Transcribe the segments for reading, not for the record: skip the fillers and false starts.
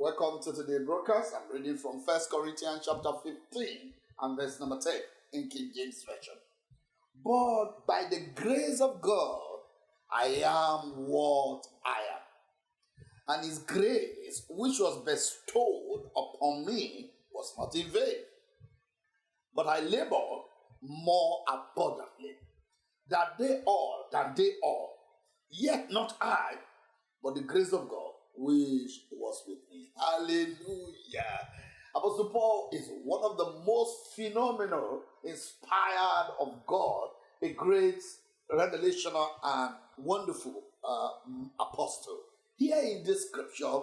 Welcome to today's broadcast. I'm reading from 1 Corinthians chapter 15 and verse number 10 in King James Version. But by the grace of God, I am what I am. And his grace, which was bestowed upon me, was not in vain. But I labored more abundantly than they all. Yet not I, but the grace of God, which was with me. Hallelujah. Apostle Paul is one of the most phenomenal, inspired of God, a great revelational and wonderful apostle. Here in this scripture,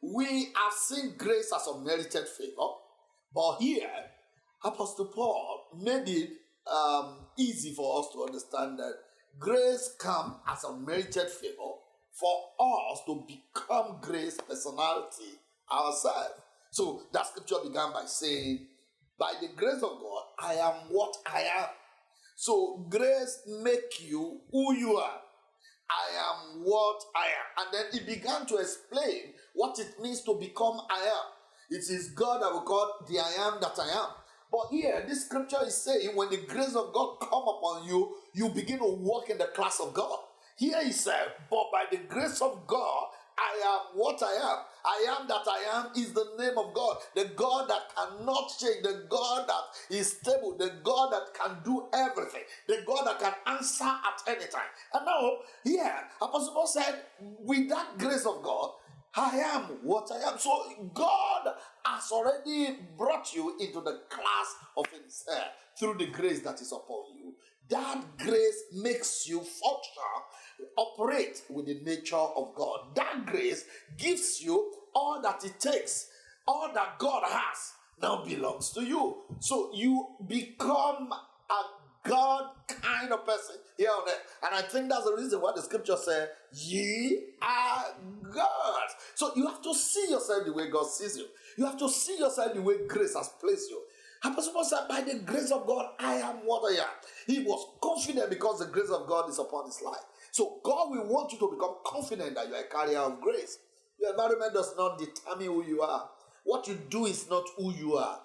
we have seen grace as a merited favor, but here, Apostle Paul made it easy for us to understand that grace comes as a merited favor for us to become grace personality ourselves. So that scripture began by saying, by the grace of God, I am what I am. So grace make you who you are. I am what I am. And then he began to explain what it means to become I am. It is God that we call the I am that I am. But here, this scripture is saying when the grace of God come upon you, you begin to walk in the class of God. Here he said, but by the grace of God, I am what I am. I am that I am is the name of God. The God that cannot change. The God that is stable. The God that can do everything. The God that can answer at any time. And now, here, Apostle Paul said, with that grace of God, I am what I am. So God has already brought you into the class of himself through the grace that is upon you. That grace makes you function, operate with the nature of God. That grace gives you all that it takes. All that God has now belongs to you. So you become a God kind of person here on earth. And I think that's the reason why the scripture says, ye are gods. So you have to see yourself the way God sees you. You have to see yourself the way grace has placed you. Apostle Paul said, by the grace of God, I am what I am. He was confident because the grace of God is upon his life. So God will want you to become confident that you are a carrier of grace. Your environment does not determine who you are. What you do is not who you are.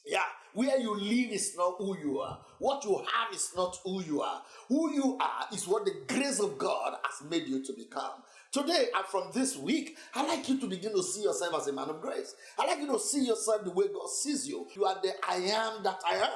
Yeah, where you live is not who you are. What you have is not who you are. Who you are is what the grace of God has made you to become. Today and from this week, I'd like you to begin to see yourself as a man of grace. I'd like you to see yourself the way God sees you. You are the I am that I am.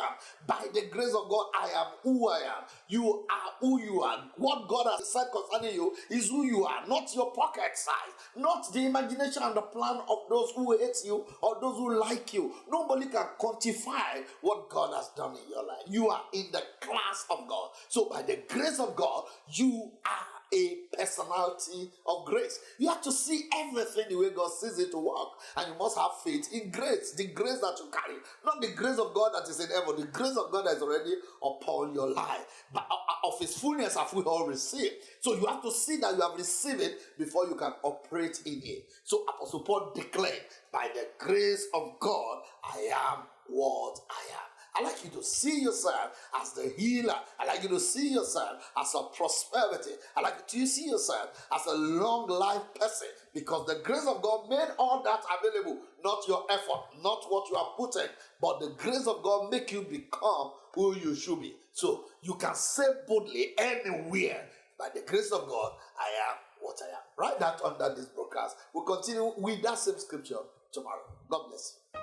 By the grace of God, I am who I am. You are who you are. What God has said concerning you is who you are, not your pocket size, not the imagination and the plan of those who hate you or those who like you. Nobody can quantify what God has done in your life. You are in the class of God. So by the grace of God, you are a personality of grace. You have to see everything the way God sees it to work. And you must have faith in grace. The grace that you carry. Not the grace of God that is in heaven. The grace of God that is already upon your life. But of his fullness have we all received. So you have to see that you have received it before you can operate in it. So Apostle Paul declared, by the grace of God, I am what I am. I like you to see yourself as the healer. I like you to see yourself as a prosperity. I like you to see yourself as a long life person, because the grace of God made all that available. Not your effort, not what you are putting, but the grace of God make you become who you should be. So you can say boldly anywhere, by the grace of God, I am what I am. Write that under this broadcast. We'll continue with that same scripture tomorrow. God bless you.